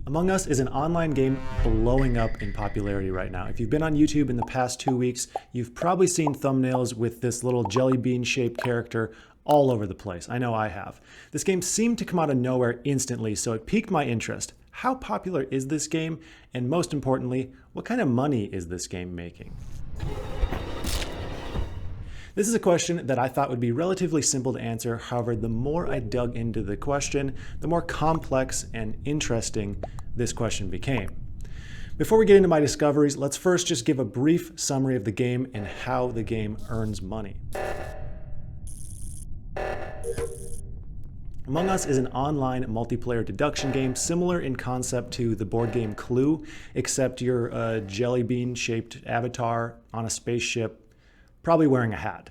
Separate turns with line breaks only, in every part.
Among Us is an online game blowing up in popularity right now. If you've been on YouTube in the past 2 weeks, you've probably seen thumbnails with this little jelly bean shaped character all over the place. I know I have. This game seemed to come out of nowhere instantly, so it piqued my interest. How popular is this game? And most importantly, what kind of money is this game making? This is a question that I thought would be relatively simple to answer. However, the more I dug into the question, the more complex and interesting this question became. Before we get into my discoveries, let's first just give a brief summary of the game and how the game earns money. Among Us is an online multiplayer deduction game similar in concept to the board game Clue, except you're a jelly bean shaped avatar on a spaceship, probably wearing a hat.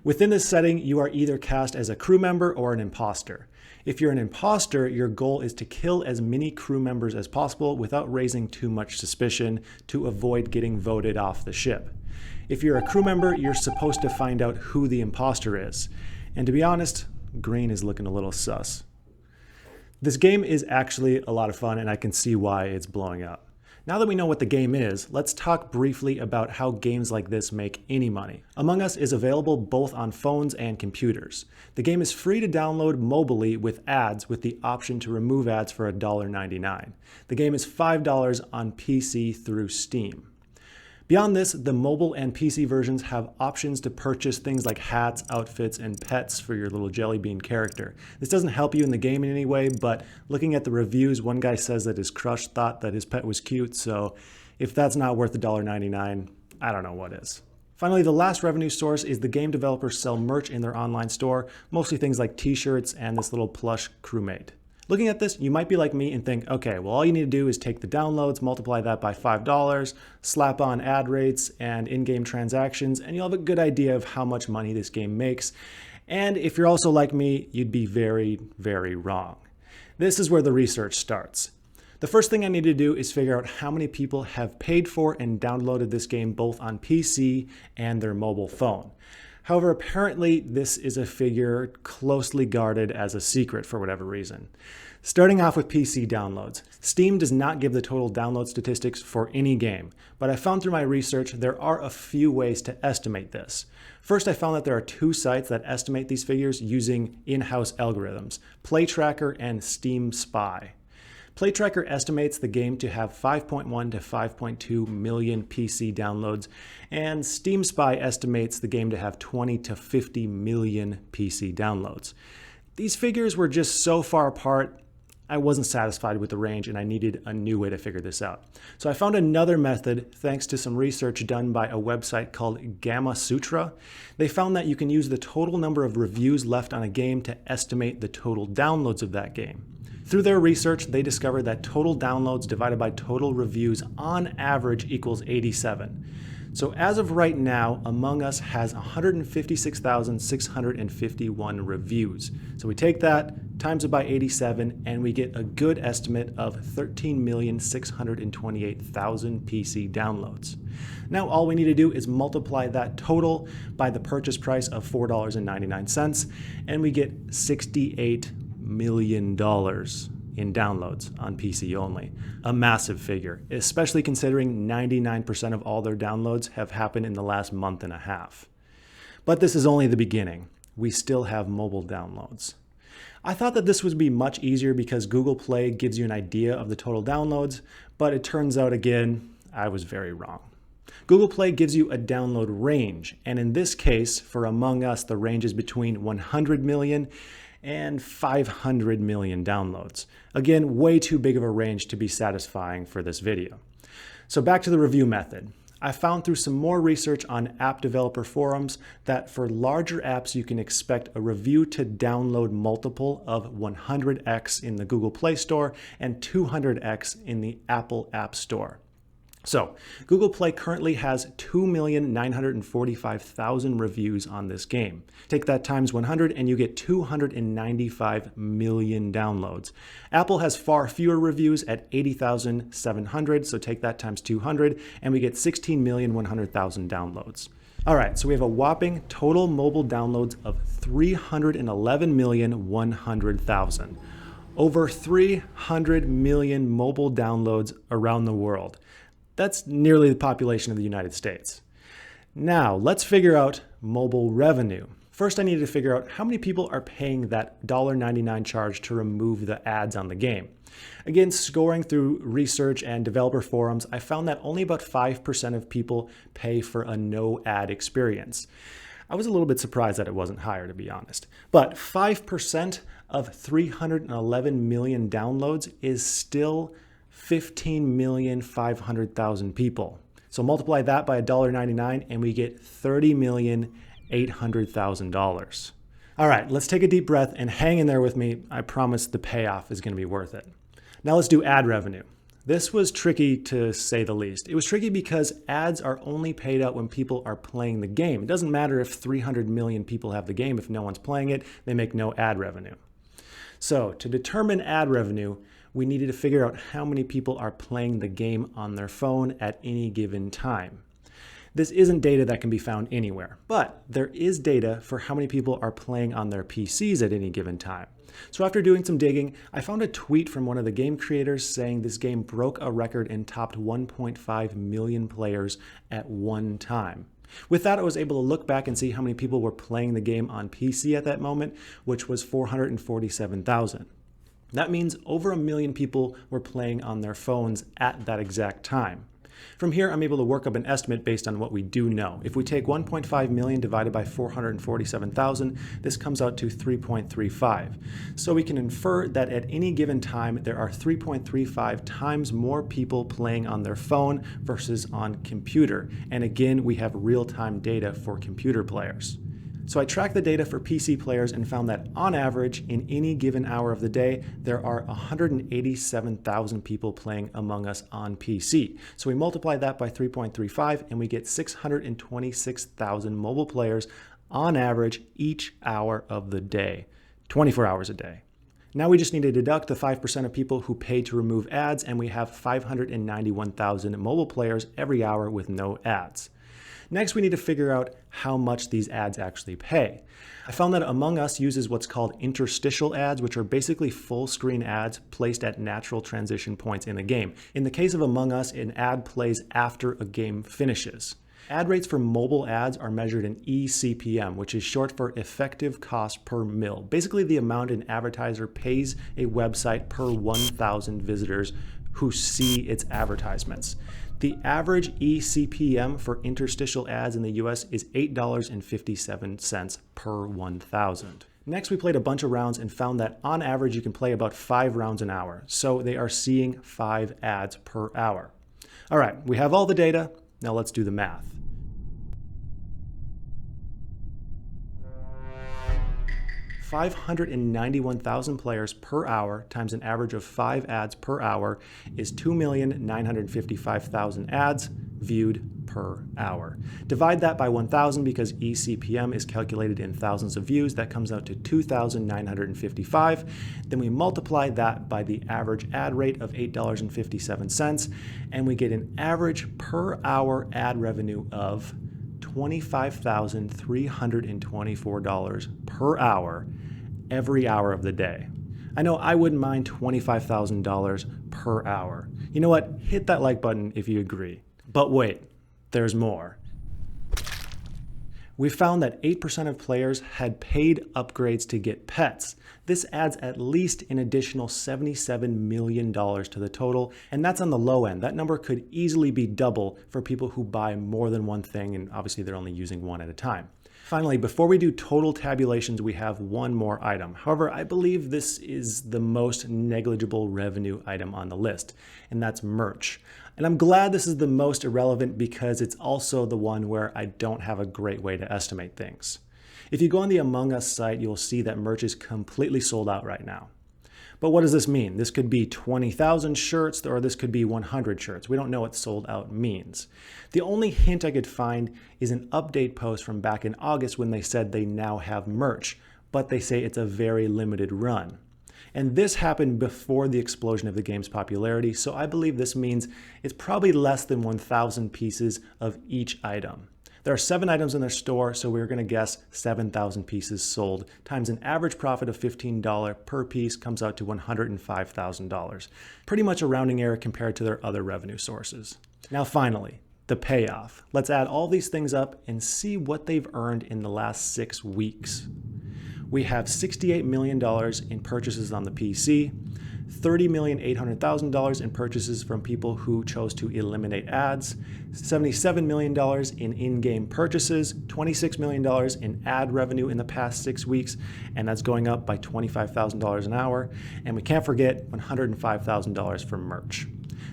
Within this setting, you are either cast as a crew member or an imposter. If you're an imposter, your goal is to kill as many crew members as possible without raising too much suspicion to avoid getting voted off the ship. If you're a crew member, you're supposed to find out who the imposter is. And to be honest, green is looking a little sus. This game is actually a lot of fun, and I can see why it's blowing up. Now that we know what the game is, let's talk briefly about how games like this make any money. Among Us is available both on phones and computers. The game is free to download mobilely with ads, with the option to remove ads for $1.99. The game is $5 on PC through Steam. Beyond this, the mobile and PC versions have options to purchase things like hats, outfits, and pets for your little jelly bean character. This doesn't help you in the game in any way, but looking at the reviews, one guy says that his crush thought that his pet was cute, so if that's not worth $1.99, I don't know what is. Finally, the last revenue source is the game developers sell merch in their online store, mostly things like t-shirts and this little plush crewmate. Looking at this, you might be like me and think, okay, well, all you need to do is take the downloads, multiply that by $5, slap on ad rates and in-game transactions, and you'll have a good idea of how much money this game makes. And if you're also like me, you'd be very, very wrong. This is where the research starts. The first thing I need to do is figure out how many people have paid for and downloaded this game both on PC and their mobile phone. However, apparently this is a figure closely guarded as a secret for whatever reason. Starting off with PC downloads. Steam does not give the total download statistics for any game, but I found through my research there are a few ways to estimate this. First, I found that there are 2 sites that estimate these figures using in-house algorithms, PlayTracker and Steam Spy. PlayTracker estimates the game to have 5.1 to 5.2 million PC downloads, and Steam Spy estimates the game to have 20 to 50 million PC downloads. These figures were just so far apart, I wasn't satisfied with the range and I needed a new way to figure this out. So I found another method thanks to some research done by a website called Gamma Sutra. They found that you can use the total number of reviews left on a game to estimate the total downloads of that game. Through their research, they discovered that total downloads divided by total reviews on average equals 87. So as of right now, Among Us has 156,651 reviews. So we take that, times it by 87, and we get a good estimate of 13,628,000 PC downloads. Now all we need to do is multiply that total by the purchase price of $4.99, and we get $68 million in downloads on PC only. A massive figure, especially considering 99% of all their downloads have happened in the last month and a half. But this is only the beginning. We still have mobile downloads. I thought that this would be much easier because Google Play gives you an idea of the total downloads, but it turns out again, I was very wrong. Google Play gives you a download range, and in this case, for Among Us, the range is between 100 million and 500 million downloads. Again, way too big of a range to be satisfying for this video. So back to the review method. I found through some more research on app developer forums that for larger apps you can expect a review to download multiple of 100x in the Google Play Store and 200x in the Apple App Store. So, Google Play currently has 2,945,000 reviews on this game. Take that times 100 and you get 295 million downloads. Apple has far fewer reviews at 80,700, so take that times 200 and we get 16,100,000 downloads. All right, so we have a whopping total mobile downloads of 311,100,000. Over 300 million mobile downloads around the world. That's nearly the population of the United States. Now, let's figure out mobile revenue. First, I need to figure out how many people are paying that $1.99 charge to remove the ads on the game. Again, scoring through research and developer forums, I found that only about 5% of people pay for a no ad experience. I was a little bit surprised that it wasn't higher, to be honest. But 5% of 311 million downloads is still 15,500,000 people. So multiply that by $1.99 and we get $30,800,000. All right, let's take a deep breath and hang in there with me. I promise the payoff is going to be worth it. Now let's do ad revenue. This was tricky to say the least. It was tricky because ads are only paid out when people are playing the game. It doesn't matter if 300 million people have the game. If no one's playing it, they make no ad revenue. So to determine ad revenue, we needed to figure out how many people are playing the game on their phone at any given time. This isn't data that can be found anywhere, but there is data for how many people are playing on their PCs at any given time. So after doing some digging, I found a tweet from one of the game creators saying this game broke a record and topped 1.5 million players at one time. With that, I was able to look back and see how many people were playing the game on PC at that moment, which was 447,000. That means over 1 million people were playing on their phones at that exact time. From here, I'm able to work up an estimate based on what we do know. If we take 1.5 million divided by 447,000, this comes out to 3.35. So we can infer that at any given time, there are 3.35 times more people playing on their phone versus on computer. And again, we have real-time data for computer players. So I tracked the data for PC players and found that on average, in any given hour of the day, there are 187,000 people playing Among Us on PC. So we multiply that by 3.35 and we get 626,000 mobile players on average each hour of the day, 24 hours a day. Now we just need to deduct the 5% of people who pay to remove ads, and we have 591,000 mobile players every hour with no ads. Next, we need to figure out how much these ads actually pay. I found that Among Us uses what's called interstitial ads, which are basically full screen ads placed at natural transition points in the game. In the case of Among Us, an ad plays after a game finishes. Ad rates for mobile ads are measured in eCPM, which is short for effective cost per mil. Basically the amount an advertiser pays a website per 1,000 visitors who see its advertisements. The average eCPM for interstitial ads in the US is $8.57 per 1,000. Next, we played a bunch of rounds and found that on average you can play about 5 rounds an hour. So they are seeing 5 ads per hour. All right, we have all the data. Now let's do the math. $591,000 players per hour times an average of 5 ads per hour is 2,955,000 ads viewed per hour. Divide that by 1,000 because eCPM is calculated in thousands of views. That comes out to 2,955. Then we multiply that by the average ad rate of $8.57, and we get an average per hour ad revenue of $25,324 per hour every hour of the day. I know I wouldn't mind $25,000 per hour. You know what? Hit that like button if you agree. But wait, there's more. We found that 8% of players had paid upgrades to get pets. This adds at least an additional $77 million to the total, and that's on the low end. That number could easily be double for people who buy more than one thing, and obviously they're only using one at a time. Finally, before we do total tabulations, we have one more item. However, I believe this is the most negligible revenue item on the list, and that's merch. And I'm glad this is the most irrelevant because it's also the one where I don't have a great way to estimate things. If you go on the Among Us site, you'll see that merch is completely sold out right now. But what does this mean? This could be 20,000 shirts or this could be 100 shirts. We don't know what sold out means. The only hint I could find is an update post from back in August when they said they now have merch, but they say it's a very limited run. And this happened before the explosion of the game's popularity, so I believe this means it's probably less than 1,000 pieces of each item. There are 7 items in their store, so we're going to guess 7,000 pieces sold times an average profit of $15 per piece comes out to $105,000. Pretty much a rounding error compared to their other revenue sources. Now finally, the payoff. Let's add all these things up and see what they've earned in the last 6 weeks. We have $68 million in purchases on the PC, $30,800,000 in purchases from people who chose to eliminate ads, $77 million in in-game purchases, $26 million in ad revenue in the past 6 weeks, and that's going up by $25,000 an hour. And we can't forget $105,000 for merch.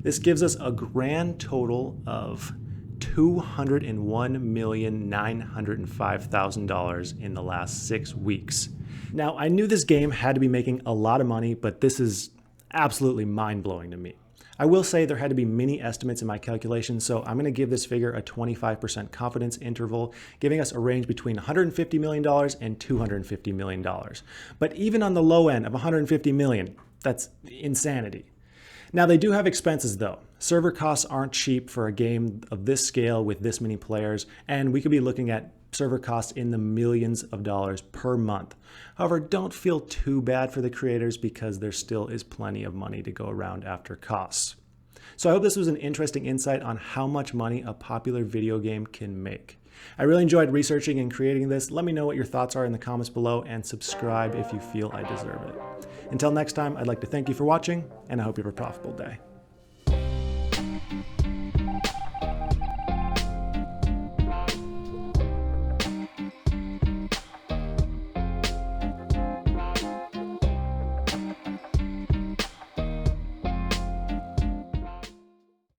This gives us a grand total of $201,905,000 in the last 6 weeks. Now, I knew this game had to be making a lot of money, but this is absolutely mind-blowing to me. I will say there had to be many estimates in my calculations, so I'm going to give this figure a 25% confidence interval, giving us a range between $150 million and $250 million. But even on the low end of $150 million, that's insanity. Now, they do have expenses though. Server costs aren't cheap for a game of this scale with this many players, and we could be looking at server costs in the millions of dollars per month. However, don't feel too bad for the creators because there still is plenty of money to go around after costs. So I hope this was an interesting insight on how much money a popular video game can make. I really enjoyed researching and creating this. Let me know what your thoughts are in the comments below and subscribe if you feel I deserve it. Until next time, I'd like to thank you for watching, and I hope you have a profitable day.